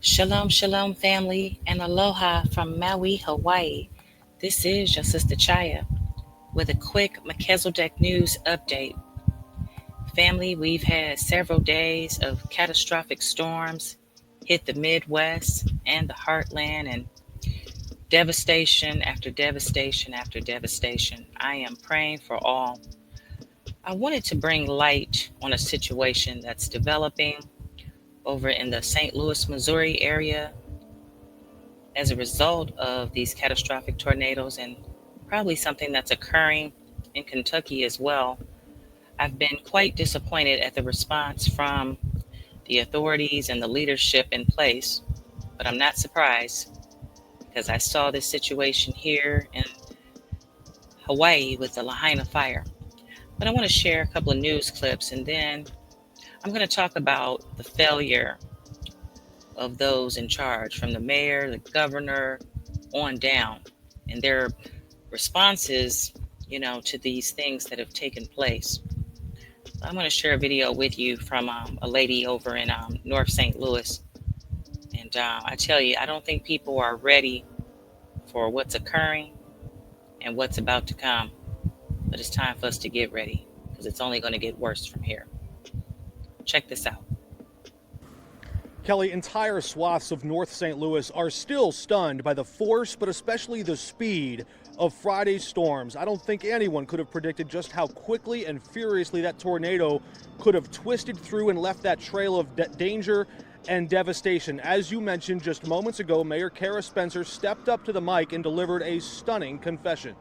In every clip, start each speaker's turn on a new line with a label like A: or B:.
A: Shalom, shalom, family, and aloha from Maui, Hawaii. This is your Sister ChaYah with a quick Melchizedek news update. Family, we've had several days of catastrophic storms hit the Midwest and the heartland, and devastation after devastation after devastation. I am praying for all. I wanted to bring light on a situation that's developing over in the St. Louis, Missouri area as a result of these catastrophic tornadoes, and probably something that's occurring in Kentucky as well. I've been quite disappointed at the response from the authorities and the leadership in place, but I'm not surprised because I saw this situation here in Hawaii with the Lahaina fire. But I want to share a couple of news clips, and then I'm going to talk about the failure of those in charge, from the mayor, the governor, on down, and their responses, to these things that have taken place. I'm going to share a video with you from a lady over in North St. Louis. And I tell you, I don't think people are ready for what's occurring and what's about to come. But it's time for us to get ready, because it's only going to get worse from here. Check this out.
B: Kelly, entire swaths of North St. Louis are still stunned by the force, but especially the speed of Friday's storms. I don't think anyone could have predicted just how quickly and furiously that tornado could have twisted through and left that trail of danger and devastation. As you mentioned just moments ago, Mayor Kara Spencer stepped up to the mic and delivered a stunning confession.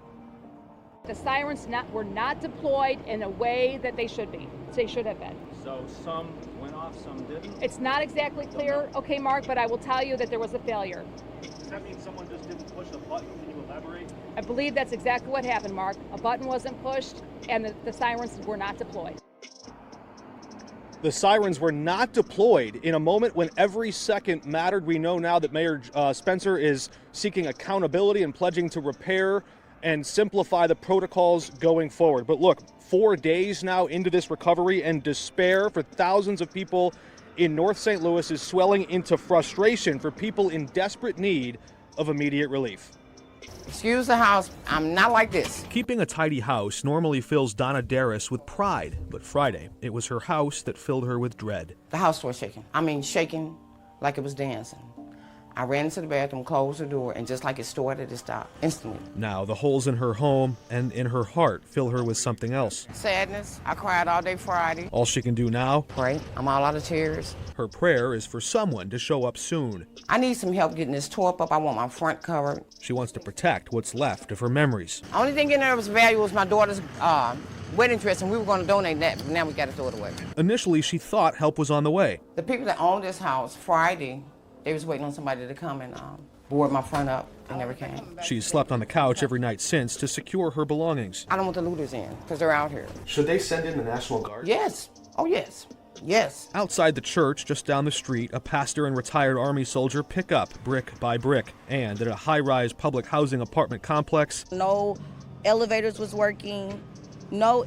C: The sirens were not deployed in a way that they should have been.
B: So some went off, some didn't?
C: It's not exactly clear, okay, Mark, but I will tell you that there was a failure.
B: Does that mean someone just didn't push a button? Can you elaborate?
C: I believe that's exactly what happened, Mark. A button wasn't pushed, and the sirens were not deployed.
B: The sirens were not deployed in a moment when every second mattered. We know now that Mayor Spencer is seeking accountability and pledging to repair and simplify the protocols going forward. But look, 4 days now into this recovery, and despair for thousands of people in North St. Louis is swelling into frustration for people in desperate need of immediate relief.
D: Excuse the house, I'm not like this.
E: Keeping a tidy house normally fills Donna Darris with pride, but Friday, it was her house that filled her with dread.
D: The house was shaking. I mean, shaking like it was dancing. I ran into the bathroom, closed the door, and just like it started, it stopped instantly.
E: Now, the holes in her home and in her heart fill her with something else.
D: Sadness. I cried all day Friday.
E: All she can do now?
D: Pray. I'm all out of tears.
E: Her prayer is for someone to show up soon.
D: I need some help getting this tore up. I want my front covered.
E: She wants to protect what's left of her memories.
D: Only thing in there that was valuable was my daughter's wedding dress, and we were going to donate that, but now we got to throw it away.
E: Initially, she thought help was on the way.
D: The people that own this house, Friday, they was waiting on somebody to come and board my front up. They never came.
E: She's slept on the couch every night since to secure her belongings.
D: I don't want the looters in, because they're out here.
F: Should they send in the National Guard?
D: Yes. Oh, yes. Yes.
E: Outside the church, just down the street, a pastor and retired Army soldier pick up brick by brick. And at a high-rise public housing apartment complex,
G: no elevators was working. No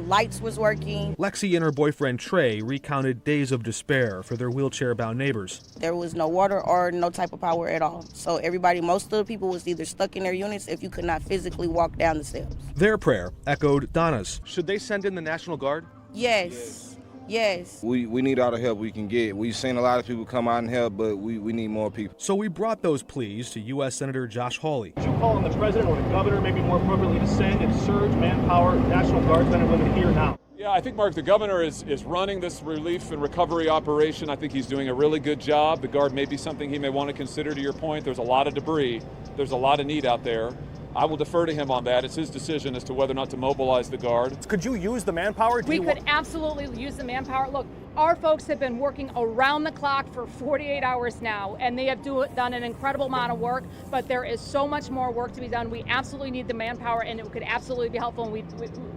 G: lights was working.
E: Lexi and her boyfriend Trey recounted days of despair for their wheelchair-bound neighbors.
G: There was no water or no type of power at all. So most of the people was either stuck in their units if you could not physically walk down the steps.
E: Their prayer echoed Donna's.
B: Should they send in the National Guard?
G: Yes. Yes.
H: We need all the help we can get. We've seen a lot of people come out and help, but we need more people.
E: So we brought those pleas to U.S. Senator Josh Hawley.
B: Would you call on the president or the governor, maybe more appropriately, to send and surge manpower, National Guardsmen and women here now?
I: Yeah, I think, Mark, the governor is running this relief and recovery operation. I think he's doing a really good job. The Guard may be something he may want to consider. To your point, there's a lot of debris. There's a lot of need out there. I will defer to him on that. It's his decision as to whether or not to mobilize the Guard.
B: Could you use the manpower?
C: We could absolutely use the manpower. Look, our folks have been working around the clock for 48 hours now, and they have done an incredible amount of work, but there is so much more work to be done. We absolutely need the manpower, and it could absolutely be helpful, and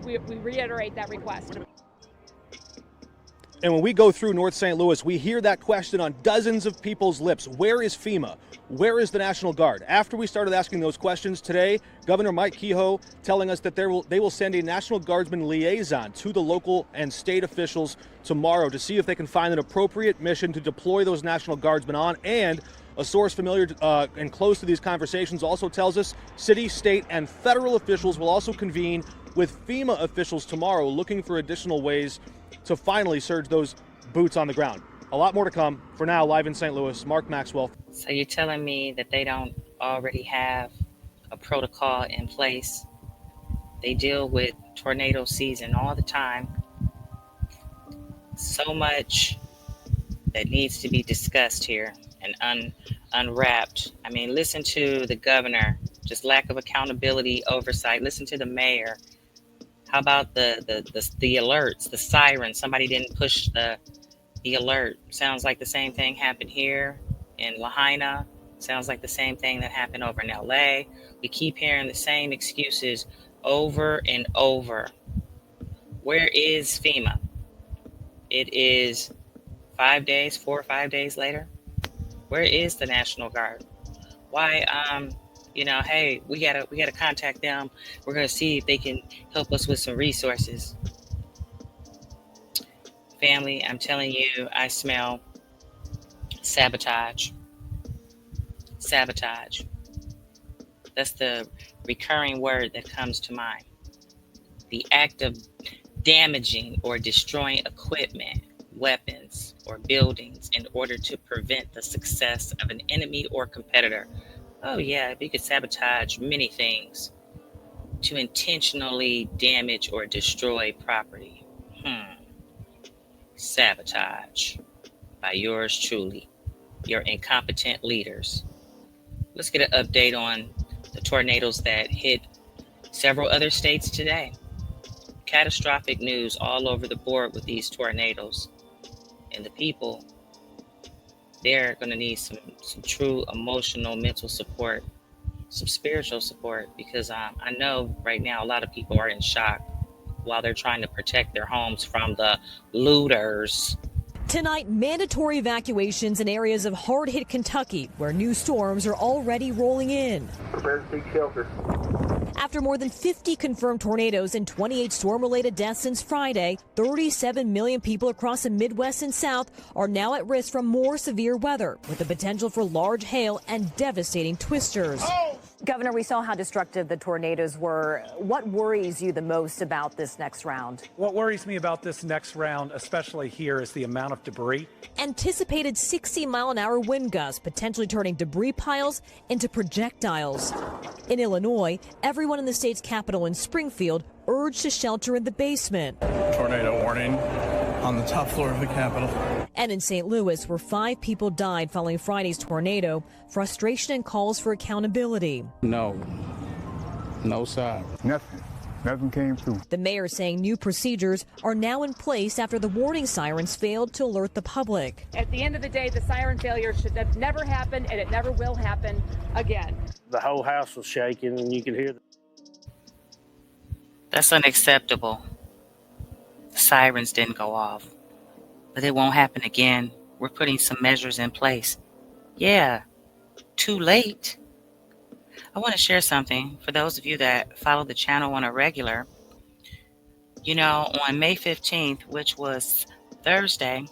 C: we reiterate that request.
B: And when we go through North St. Louis, we hear that question on dozens of people's lips. Where is FEMA? Where is the National Guard? After we started asking those questions today, Governor Mike Kehoe telling us that they will send a National Guardsman liaison to the local and state officials tomorrow to see if they can find an appropriate mission to deploy those National Guardsmen on. And a source familiar and close to these conversations also tells us city, state, and federal officials will also convene with FEMA officials tomorrow, looking for additional ways to finally surge those boots on the ground. A lot more to come. For now, live in St. Louis, Mark Maxwell.
A: So you're telling me that they don't already have a protocol in place? They deal with tornado season all the time. So much that needs to be discussed here and unwrapped. I mean, listen to the governor, just lack of accountability, oversight. Listen to the mayor. How about the alerts, the sirens? Somebody didn't push the alert. Sounds like the same thing happened here in Lahaina. Sounds like the same thing that happened over in LA. We keep hearing the same excuses over and over. Where is FEMA? It is 4 or 5 days later. Where is the National Guard? Why, hey, we gotta contact them. We're gonna see if they can help us with some resources. Family, I'm telling you, I smell sabotage. Sabotage. That's the recurring word that comes to mind. The act of damaging or destroying equipment, weapons, or buildings in order to prevent the success of an enemy or competitor. Oh yeah, you could sabotage many things to intentionally damage or destroy property. Sabotage by yours truly, your incompetent leaders. Let's get an update on the tornadoes that hit several other states today. Catastrophic news all over the board with these tornadoes. And the people, they're going to need some true emotional, mental support, some spiritual support, because I know right now a lot of people are in shock while they're trying to protect their homes from the looters.
J: Tonight, mandatory evacuations in areas of hard-hit Kentucky, where new storms are already rolling in.
K: Prepare to seek shelter.
J: After more than 50 confirmed tornadoes and 28 storm-related deaths since Friday, 37 million people across the Midwest and South are now at risk from more severe weather, with the potential for large hail and devastating twisters.
L: Governor, we saw how destructive the tornadoes were. What worries you the most about this next round?
M: What worries me about this next round, especially here, is the amount of debris.
J: Anticipated 60-mile-an-hour wind gusts, potentially turning debris piles into projectiles. In Illinois, everyone in the state's capital in Springfield urged to shelter in the basement.
N: Tornado warning on the top floor of the Capitol.
J: And in St. Louis, where 5 people died following Friday's tornado, frustration and calls for accountability.
N: No side.
O: Nothing came through.
J: The mayor saying new procedures are now in place after the warning sirens failed to alert the public.
C: At the end of the day, the siren failure should have never happened, and it never will happen again.
P: The whole house was shaking, and you could hear
A: That's unacceptable. The sirens didn't go off, but it won't happen again. We're putting some measures in place. Yeah, too late. I want to share something for those of you that follow the channel on a regular. You know, on May 15th, which was Thursday,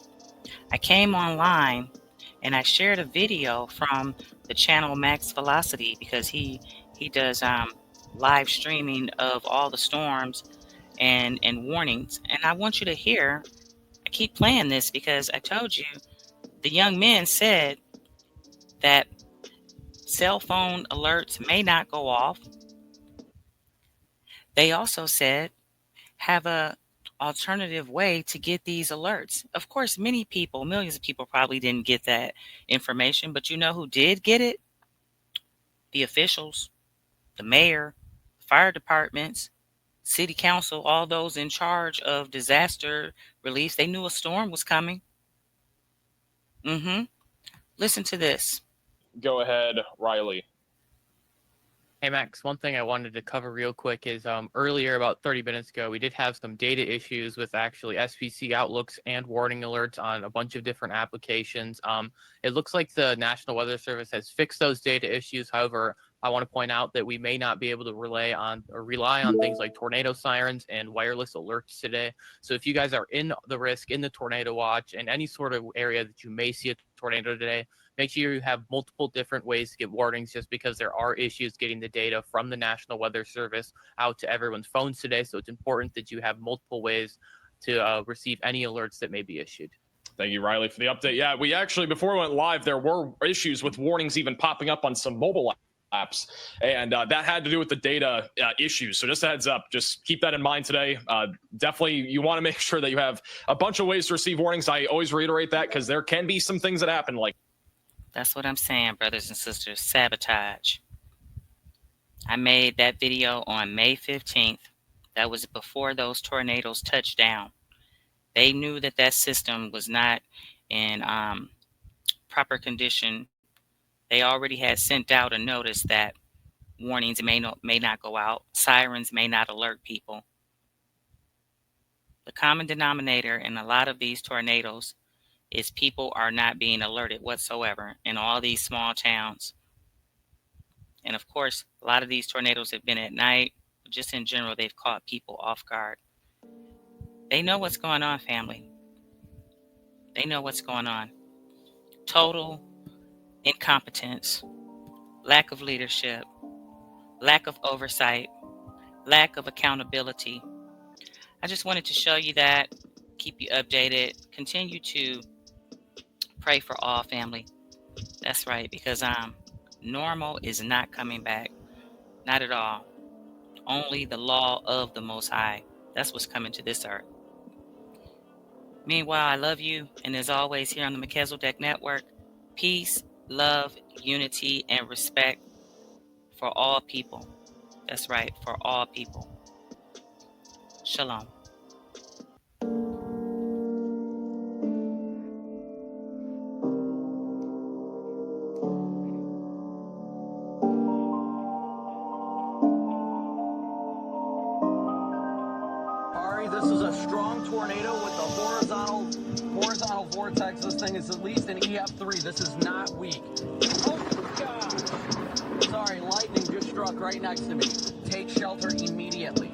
A: I came online and I shared a video from the channel Max Velocity, because he does live streaming of all the storms and warnings. And I want you to hear, I keep playing this because I told you the young men said that cell phone alerts may not go off. They also said have a alternative way to get these alerts. Of course, many people, millions of people probably didn't get that information, but you know who did get it? The officials, the mayor, fire departments, city council, all those in charge of disaster relief. They knew a storm was coming. Listen to this.
Q: Go ahead, Riley.
R: Hey, Max, one thing I wanted to cover real quick is earlier, about 30 minutes ago, we did have some data issues with actually SPC outlooks and warning alerts on a bunch of different applications. It looks like the National Weather Service has fixed those data issues. However, I want to point out that we may not be able to rely on things like tornado sirens and wireless alerts today. So if you guys are in the risk, in the tornado watch, and any sort of area that you may see a tornado today, make sure you have multiple different ways to get warnings, just because there are issues getting the data from the National Weather Service out to everyone's phones today. So it's important that you have multiple ways to receive any alerts that may be issued.
Q: Thank you, Riley, for the update. Yeah, we actually, before we went live, there were issues with warnings even popping up on some mobile apps, and that had to do with the data issues. So just a heads up, just keep that in mind today. Definitely, you want to make sure that you have a bunch of ways to receive warnings. I always reiterate that because there can be some things that happen like.
A: That's what I'm saying, brothers and sisters. Sabotage. I made that video on May 15th. That was before those tornadoes touched down. They knew that that system was not in proper condition. They already had sent out a notice that warnings may not go out. Sirens may not alert people. The common denominator in a lot of these tornadoes is people are not being alerted whatsoever in all these small towns. And of course, a lot of these tornadoes have been at night. Just in general, they've caught people off guard. They know what's going on, family. They know what's going on. Total incompetence, lack of leadership, lack of oversight, lack of accountability. I just wanted to show you that, keep you updated, continue to pray for all, family. That's right, because normal is not coming back. Not at all. Only the law of the Most High. That's what's coming to this earth. Meanwhile, I love you, and as always here on the Melchizedek Network, peace, love, unity, and respect for all people. That's right, for all people. Shalom.
K: This is a strong tornado with a horizontal vortex. This thing is at least an EF3. This is not weak. Oh, God. Sorry, lightning just struck right next to me. Take shelter immediately.